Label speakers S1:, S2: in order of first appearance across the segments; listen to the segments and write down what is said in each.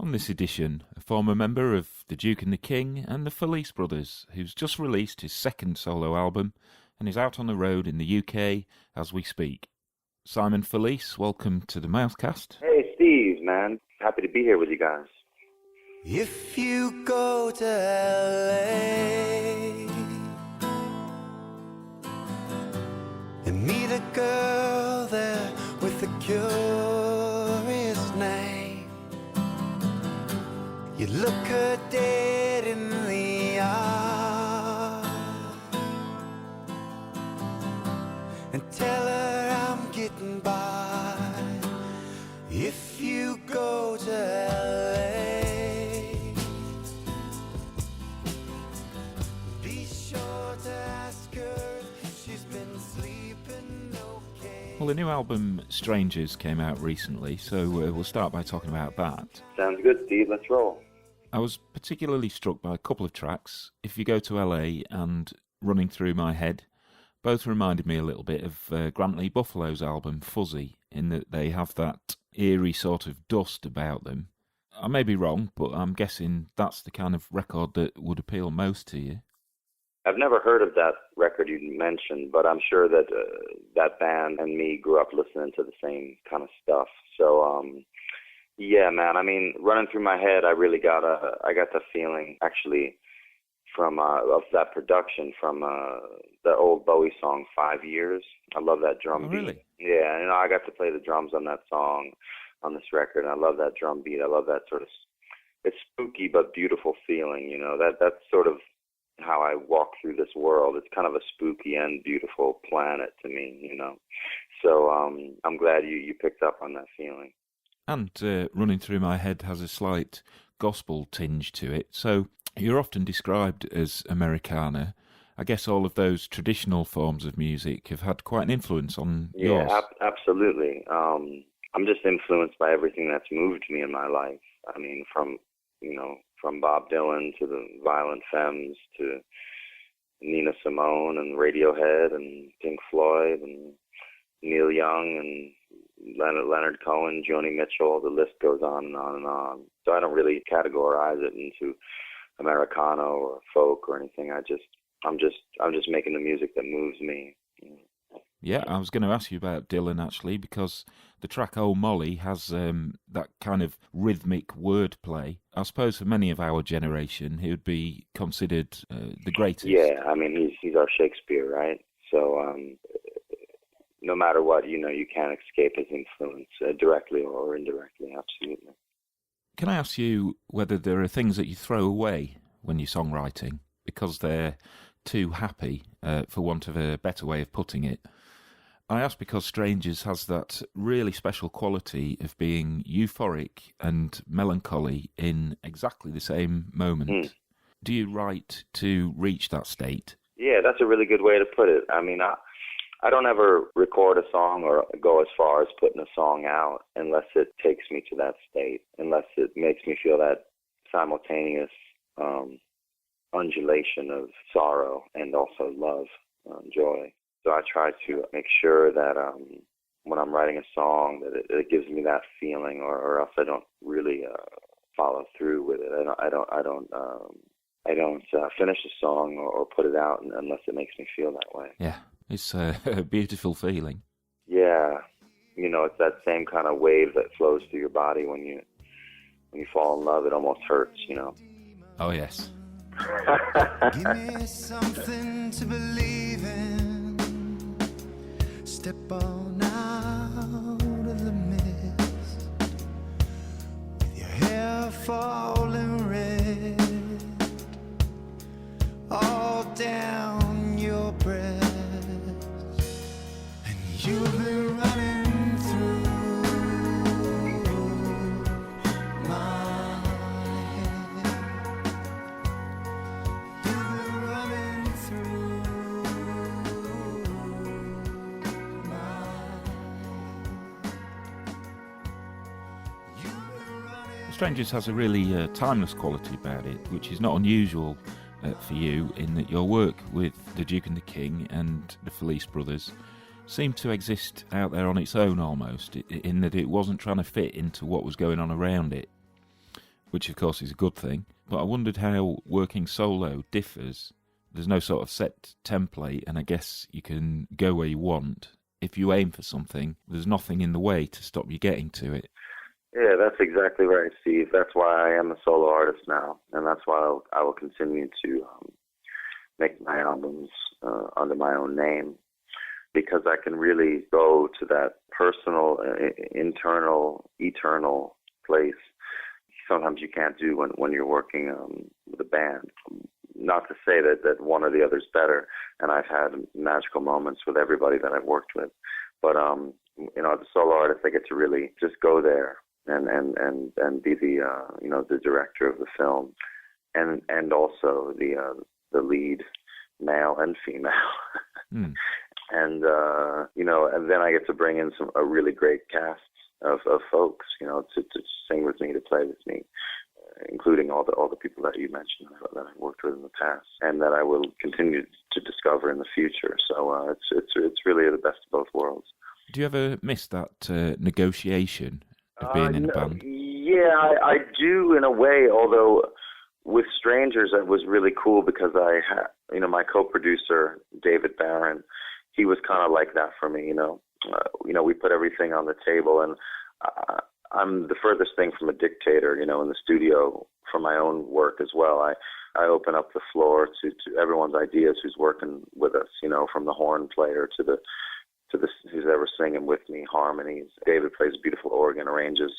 S1: On this edition, a former member of the Duke and the King and the Felice brothers, who's just released his second solo album and is out on the road in the UK as we speak. Simone Felice, welcome to the Mouthcast.
S2: Hey Steve, man. Happy to be here with you guys.
S3: If you go to LA and meet a girl there with a curious name, you look her dead in the eye and tell her I'm getting by. If you go to LA, be sure to ask her if she's been sleeping okay.
S1: Well, the new album Strangers came out recently, so we'll start by talking about that.
S2: Sounds good, Steve. Let's roll.
S1: I was particularly struck by a couple of tracks. If You Go to LA and Running Through My Head, both reminded me a little bit of Grant Lee Buffalo's album Fuzzy, in that they have that eerie sort of dust about them. I may be wrong, but I'm guessing that's the kind of record that would appeal most to you.
S2: I've never heard of that record you mentioned, but I'm sure that that band and me grew up listening to the same kind of stuff. So, yeah, man. I mean, running through my head, I got the feeling actually from of that production from the old Bowie song 5 Years. I love that drum beat.
S1: Really?
S2: Yeah, and I got to play the drums on that song on this record, and I love that drum beat. I love that sort of, it's spooky but beautiful feeling. You know, that's sort of how I walk through this world. It's kind of a spooky and beautiful planet to me, you know. So I'm glad you picked up on that feeling.
S1: And Running Through My Head has a slight gospel tinge to it. So you're often described as Americana. I guess all of those traditional forms of music have had quite an influence on yours.
S2: Yeah, absolutely. I'm just influenced by everything that's moved me in my life. I mean, from Bob Dylan to the Violent Femmes to Nina Simone and Radiohead and Pink Floyd and Neil Young and Leonard Cohen, Joni Mitchell. The list goes on and on and on. So I don't really categorize it into Americana or folk or anything. I'm just making the music that moves me.
S1: Yeah, I was going to ask you about Dylan, actually, because the track Oh Molly has that kind of rhythmic wordplay. I suppose for many of our generation, he would be considered the greatest.
S2: Yeah, I mean, he's our Shakespeare, right? So no matter what, you can't escape his influence, directly or indirectly, absolutely.
S1: Can I ask you whether there are things that you throw away when you're songwriting because they're too happy, for want of a better way of putting it? I ask because Strangers has that really special quality of being euphoric and melancholy in exactly the same moment. Do you write to reach that state? Yeah,
S2: that's a really good way to put it. I mean, I don't ever record a song or go as far as putting a song out unless it takes me to that state, unless it makes me feel that simultaneous undulation of sorrow and also love, joy. So I try to make sure that when I'm writing a song that it gives me that feeling, or else I don't really follow through with it. I don't finish a song or put it out unless it makes me feel that way.
S1: Yeah, it's a beautiful feeling.
S2: Yeah, it's that same kind of wave that flows through your body when you fall in love. It almost hurts,
S1: Oh yes.
S3: Give me something to believe in. Step on out of the mist with your hair falling red all down your breast, and you've been running through my head. You've been running through
S1: Strangers has a really timeless quality about it, which is not unusual for you, in that your work with the Duke and the King and the Felice brothers seemed to exist out there on its own almost, in that it wasn't trying to fit into what was going on around it. which of course is a good thing. But I wondered how working solo differs. There's no sort of set template, and I guess you can go where you want. If you aim for something, there's nothing in the way to stop you getting to it.
S2: Yeah, that's exactly right, Steve. That's why I am a solo artist now, and that's why I will continue to make my albums under my own name, because I can really go to that personal, internal, eternal place. Sometimes you can't do when you're working with a band. Not to say that one or the other is better, and I've had magical moments with everybody that I've worked with. But as a solo artist, I get to really just go there and be the the director of the film, and also the lead, male and female.
S1: Mm.
S2: And and then I get to bring in a really great cast of folks, to sing with me, to play with me, including all the people that you mentioned that I've worked with in the past, and that I will continue to discover in the future. So it's really the best of both worlds.
S1: Do you ever miss that negotiation of being in a band?
S2: Yeah, I do in a way. Although with Strangers, it was really cool because I had, my co-producer David Barron. He was kind of like that for me. We put everything on the table, and I'm the furthest thing from a dictator, in the studio for my own work as well. I open up the floor to everyone's ideas who's working with us, from the horn player to the who's ever singing with me, harmonies. David plays a beautiful organ, arranges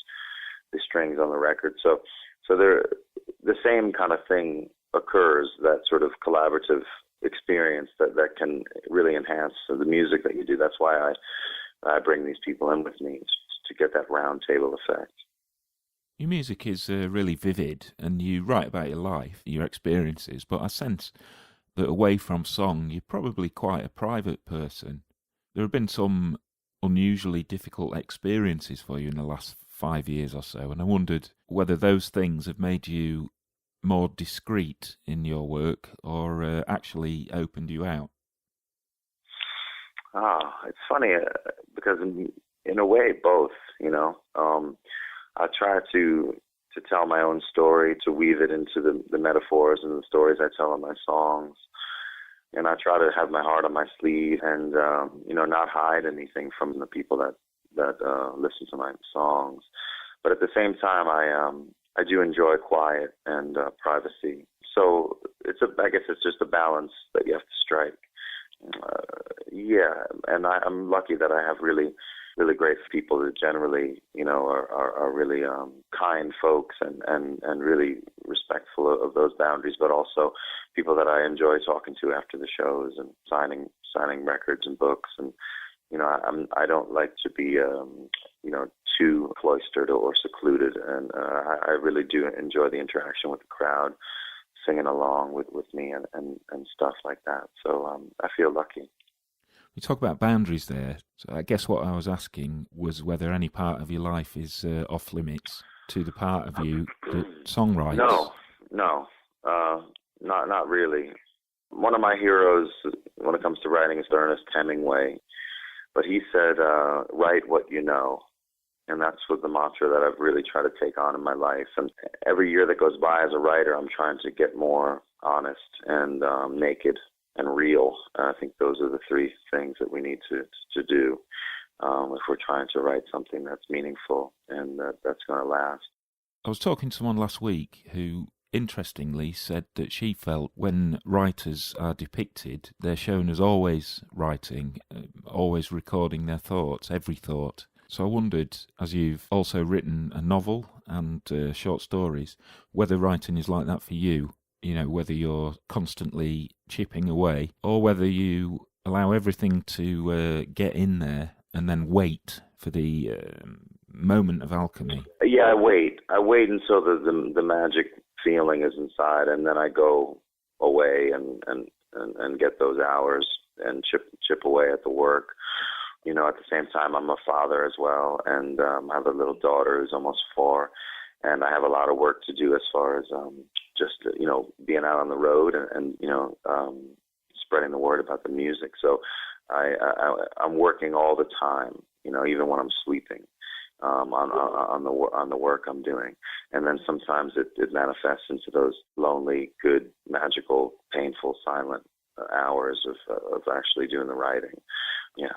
S2: the strings on the record. So the same kind of thing occurs, that sort of collaborative experience that can really enhance the music that you do. That's why I bring these people in with me, to get that round table effect.
S1: Your music is really vivid, and you write about your life, your experiences, but I sense that away from song, you're probably quite a private person. There have been some unusually difficult experiences for you in the last 5 years or so, and I wondered whether those things have made you more discreet in your work or actually opened you out.
S2: It's funny because in a way, both. I try to tell my own story, to weave it into the metaphors and the stories I tell in my songs. And I try to have my heart on my sleeve and, not hide anything from the people that listen to my songs. But at the same time, I do enjoy quiet and privacy. So I guess it's just a balance that you have to strike. And I'm lucky that I have really, really great people that generally, are really kind folks and really respectful of those boundaries, but also people that I enjoy talking to after the shows and signing records and books. And I don't like to be too cloistered or secluded, and I really do enjoy the interaction with the crowd, singing along with me and stuff like that. So I feel lucky.
S1: You talk about boundaries there. So I guess what I was asking was whether any part of your life is off limits to the part of you that songwrites.
S2: No, not really. One of my heroes when it comes to writing is Ernest Hemingway, but he said, write what you know. And that's what the mantra that I've really tried to take on in my life. And every year that goes by as a writer, I'm trying to get more honest and naked and real. And I think those are the three things that we need to do if we're trying to write something that's meaningful and that's going to last.
S1: I was talking to someone last week who, interestingly, said that she felt when writers are depicted, they're shown as always writing, always recording their thoughts, every thought. So I wondered, as you've also written a novel and short stories, whether writing is like that for you, whether you're constantly chipping away or whether you allow everything to get in there and then wait for the moment of alchemy.
S2: Yeah, I wait until the magic feeling is inside, and then I go away and get those hours and chip away at the work. At the same time, I'm a father as well, and I have a little daughter who's almost 4, and I have a lot of work to do as far as just being out on the road and spreading the word about the music. So I'm working all the time, even when I'm sleeping. on the work I'm doing, and then sometimes it manifests into those lonely, good, magical, painful, silent hours of actually doing the writing. Yeah.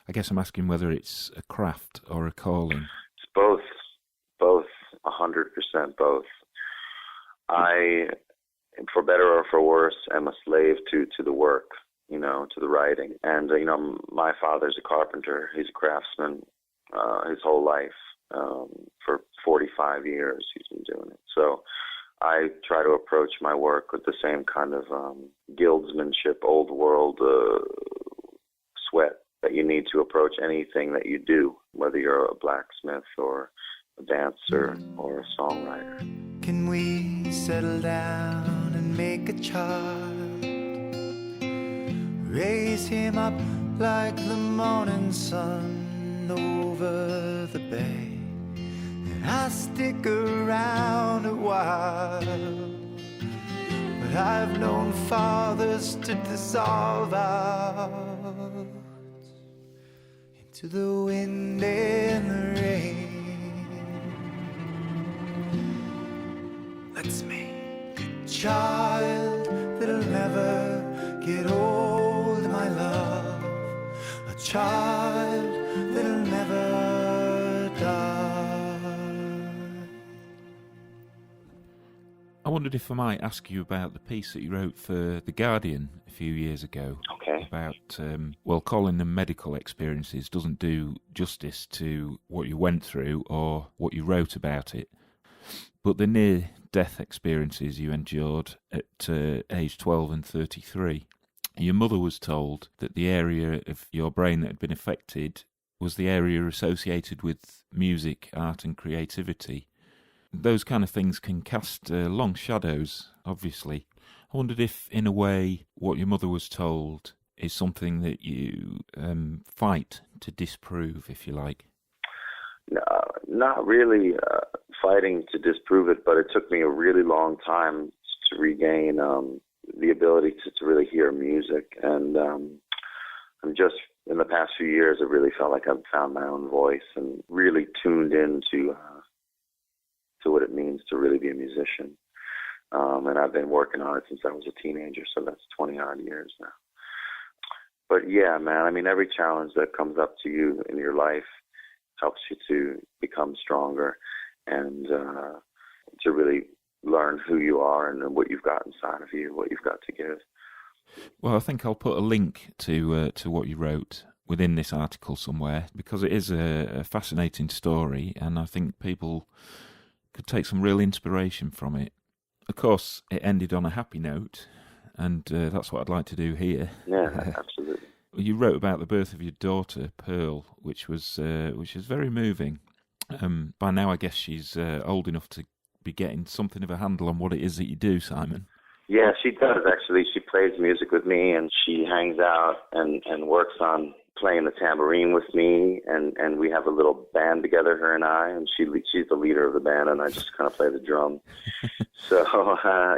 S1: I guess I'm asking whether it's a craft or a calling.
S2: It's both, 100% both. I, for better or for worse, am a slave to the work, to the writing. And, my father's a carpenter. He's a craftsman his whole life. For 45 years he's been doing it. So I try to approach my work with the same kind of guildsmanship, old world sweat that you need to approach anything that you do, whether you're a blacksmith or a dancer or a songwriter.
S3: Can we settle down and make a child? Raise him up like the morning sun over the bay. And I stick around a while. But I've known fathers to dissolve out into the wind and the rain. Let's make a child that'll never get old, my love. A child that'll never die.
S1: I wondered if I might ask you about the piece that you wrote for The Guardian a few years ago.
S2: Okay.
S1: About, calling them medical experiences doesn't do justice to what you went through or what you wrote about it. But the near-death experiences you endured at age 12 and 33, your mother was told that the area of your brain that had been affected was the area associated with music, art and creativity. Those kind of things can cast long shadows, obviously. I wondered if, in a way, what your mother was told is something that you fight to disprove, if you like.
S2: No, not really fighting to disprove it, but it took me a really long time to regain the ability to really hear music. And I'm just, in the past few years, I really felt like I've found my own voice and really tuned into to what it means to really be a musician. And I've been working on it since I was a teenager, so that's 20-odd years now. But yeah, man, I mean, every challenge that comes up to you in your life helps you to become stronger and to really learn who you are and what you've got inside of you, what you've got to give.
S1: Well, I think I'll put a link to what you wrote within this article somewhere, because it is a fascinating story, and I think people could take some real inspiration from it. Of course, it ended on a happy note, and that's what I'd like to do here.
S2: Yeah, absolutely.
S1: You wrote about the birth of your daughter, Pearl, which is very moving. By now, I guess she's old enough to be getting something of a handle on what it is that you do, Simon. Yeah,
S2: she does, actually. She plays music with me, and she hangs out and works on playing the tambourine with me, and we have a little band together, her and I, and she's the leader of the band, and I just kind of play the drum. So,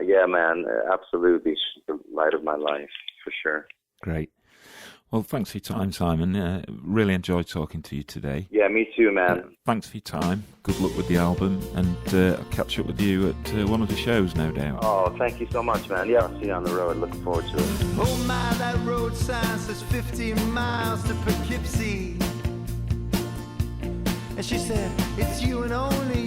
S2: yeah, man, absolutely. She's the light of my life, for sure.
S1: Great. Well, thanks for your time, Simon. Really enjoyed talking to you today.
S2: Yeah, me too, man.
S1: Thanks for your time. Good luck with the album, and I'll catch up with you at one of the shows, no doubt.
S2: Oh, thank you so much, man. Yeah, I'll see you on the road. Looking forward to it.
S3: Oh my, that road sign says 50 miles to Poughkeepsie. And she said, it's you and only